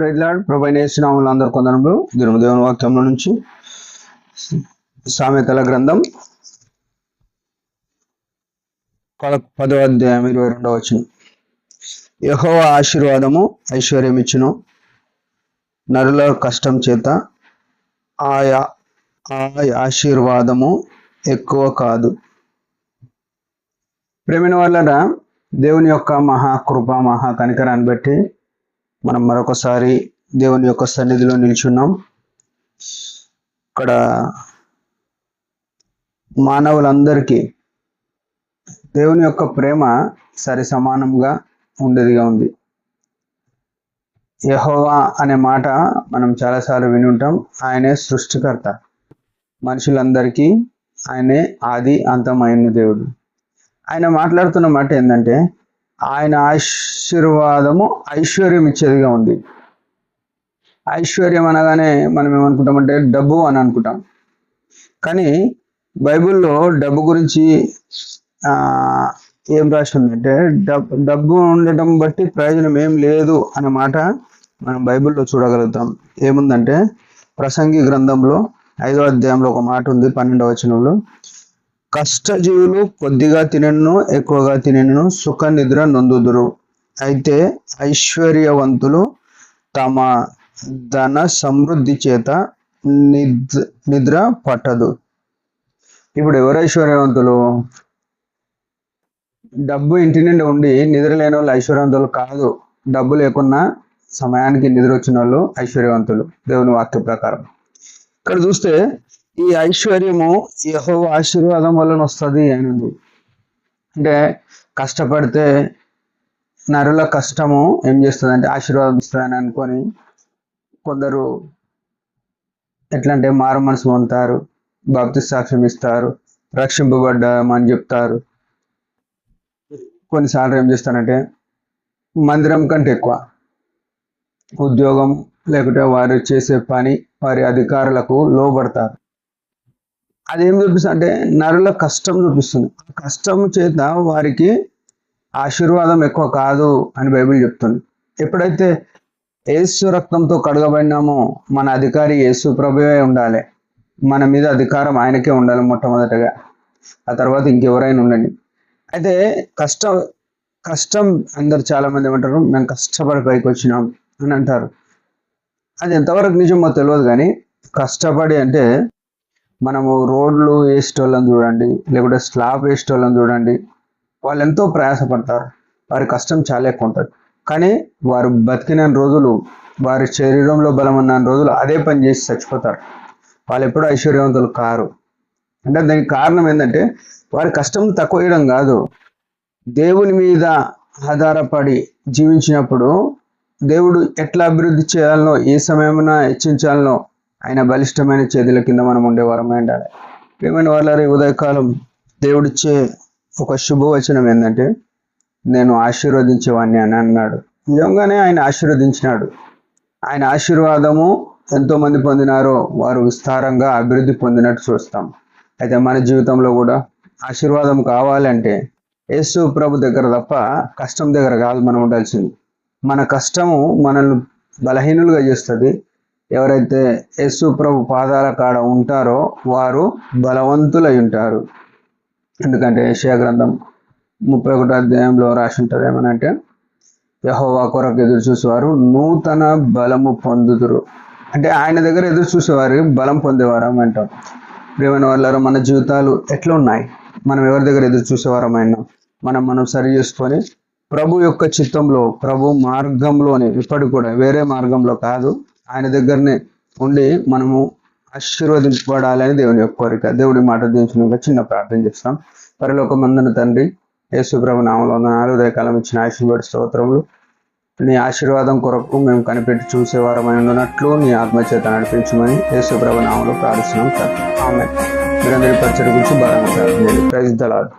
Praise lord. ప్రభువైన యేసు నామములో అందరికీ వందనములు. దేవుని వాక్యంలో నుంచి సామెతల గ్రంథం 10వ అధ్యాయం 22వ వచనం. యెహోవా ఆశీర్వాదము ఐశ్వర్యం ఇచ్చును, నరుల కష్టం చేత ఆయా ఆశీర్వాదము ఎక్కువ కాదు. ప్రేమైన వాళ్ళరా, దేవుని యొక్క మహాకృప మహా కనికరాన్ని బట్టి మనం మరొకసారి దేవుని యొక్క సన్నిధిలో నిల్చున్నాం. ఇక్కడ మానవులందరికీ దేవుని యొక్క ప్రేమ సరి సమానంగా ఉండేదిగా ఉంది. యెహోవా అనే మాట మనం చాలాసార్లు విని ఉంటాం. ఆయనే సృష్టికర్త, మనుషులందరికీ ఆయనే ఆది అంతమైన దేవుడు. ఆయన మాట్లాడుతున్న మాట ఏంటంటే, ఆయన ఆశీర్వాదము ఐశ్వర్యం ఇచ్చేదిగా ఉంది. ఐశ్వర్యం అనగానే మనం ఏమనుకుంటామంటే డబ్బు అని అనుకుంటాం. కానీ బైబిల్లో డబ్బు గురించి ఏం రాసి ఉందంటే, డబ్బు ఉండటం బట్టి ప్రయోజనం ఏం లేదు అనే మాట మనం బైబిల్లో చూడగలుగుతాం. ఏముందంటే, ప్రసంగి గ్రంథంలో 5వ అధ్యాయంలో ఒక మాట ఉంది, 12వ వచనంలో, కష్టజీవులు కొద్దిగా తినను ఎక్కువగా తినను సుఖ నిద్ర నొందుదురు, అయితే ఐశ్వర్యవంతులు తమ ధన సమృద్ధి చేత నిద్ర పట్టదు. ఇప్పుడు ఎవరు ఐశ్వర్యవంతులు? డబ్బు ఇంటి నుండి ఉండి నిద్ర లేని వాళ్ళు ఐశ్వర్యవంతులు కాదు. డబ్బు లేకున్నా సమయానికి నిద్ర వచ్చిన వాళ్ళు ఐశ్వర్యవంతులు దేవుని వాక్య ప్రకారం. ఇక్కడ చూస్తే ఈ ఐశ్వర్యము యెహోవా ఆశీర్వాదం వలన వస్తుంది అని ఉంది. అంటే కష్టపడితే నరుల కష్టము ఏం చేస్తుంది అంటే ఆశీర్వాదం ఇస్తుందని అనుకొని కొందరు ఎట్లా అంటే మారు మనసు పొందుతారు, బాప్తిస్మ సాక్ష్యం ఇస్తారు, రక్షింపబడ్డామని చెప్తారు. కొన్నిసార్లు ఏం చేస్తారంటే మందిరం కంటే ఎక్కువ ఉద్యోగం లేకుంటే వారు చేసే పని, వారి అధికారులకు లోబడతారు. అదేం చూపిస్తుంది అంటే నరుల కష్టం చూపిస్తుంది. కష్టం చేత వారికి ఆశీర్వాదం ఎక్కువ కాదు అని బైబిల్ చెప్తుంది. ఎప్పుడైతే యేసు రక్తంతో కడగబడినామో మన అధికారి యేసు ప్రభువే ఉండాలి. మన మీద అధికారం ఆయనకే ఉండాలి మొట్టమొదటగా, ఆ తర్వాత ఇంకెవరైనా ఉండండి. అయితే కష్టం అందరు చాలా మంది ఏమంటారు, మేము కష్టపడి పైకి వచ్చినాం అని అంటారు. అది ఎంతవరకు నిజమో తెలియదు. కానీ కష్టపడి అంటే మనము రోడ్లు వేసేటోళ్ళని చూడండి, లేకుంటే స్లాబ్ వేసేటోళ్ళని చూడండి, వాళ్ళు ఎంతో ప్రయాసపడతారు. వారి కష్టం చాలా ఎక్కువ ఉంటుంది. కానీ వారు బతికిన రోజులు, వారి శరీరంలో బలం ఉన్న రోజులు అదే పని చేసి చచ్చిపోతారు. వాళ్ళు ఎప్పుడూ ఐశ్వర్యవంతులు కారు. అంటే దానికి కారణం ఏంటంటే వారి కష్టం తక్కువ వేయడం కాదు, దేవుని మీద ఆధారపడి జీవించినప్పుడు దేవుడు ఎట్లా అభివృద్ధి చేయాలనో, ఏ సమయమైనా హెచ్చించాలనో ఆయన బలిష్టమైన చేతుల కింద మనం ఉండేవారమై ఉండాలి. ప్రియమైన వాళ్ళ ఉదయకాలం దేవుడిచ్చే ఒక శుభవచనం ఏంటంటే, నేను ఆశీర్వదించేవాడిని అని అన్నాడు. నిజంగానే ఆయన ఆశీర్వదించినాడు. ఆయన ఆశీర్వాదము ఎంతోమంది పొందినారో వారు విస్తారంగా అభివృద్ధి పొందినట్టు చూస్తాం. అయితే మన జీవితంలో కూడా ఆశీర్వాదం కావాలంటే యేసు ప్రభు దగ్గర తప్ప కష్టం దగ్గర కాదు మనం ఉండాల్సింది. మన కష్టము మనల్ని బలహీనులుగా చేస్తుంది. ఎవరైతే యేసు ప్రభు పాదాల కాడ ఉంటారో వారు బలవంతులై ఉంటారు. ఎందుకంటే యెషయా గ్రంథం 31వ అధ్యాయంలో రాసి ఉంటారు ఏమనంటే, యెహోవా కొరకు ఎదురు చూసేవారు నూతన బలము పొందుదురు. అంటే ఆయన దగ్గర ఎదురు చూసేవారు బలం పొందేవారం అంటాం. ప్రియమైన వాళ్ళారు, మన జీవితాలు ఎట్లా ఉన్నాయి? మనం ఎవరి దగ్గర ఎదురు చూసేవారమైనా మనం సరి చేసుకొని ప్రభు యొక్క చిత్తంలో, ప్రభు మార్గంలోనే, ఇప్పటికి కూడా వేరే మార్గంలో కాదు, ఆయన దగ్గరనే ఉండి మనము ఆశీర్వదించబడాలని దేవుని యొక్క కోరిక. దేవుడి మాట దించిన చిన్న ప్రార్థన చేస్తాం. పరలోకమందున తండ్రి, యేసు ప్రభు నామములో వందనాలు. ఉదయకాలం ఇచ్చిన ఆశీర్వాద స్తోత్రములు. నీ ఆశీర్వాదం కొరకు మేము కనిపెట్టి చూసేవారమై ఉన్నట్లు నీ ఆత్మచేత నడిపించమని యేసు ప్రభు నామములో ప్రార్థిస్తున్నాం. ఆమేన్. మీరందరి పరిచయం గురించి బాగా ప్రార్థన చేయండి. Praise the lord.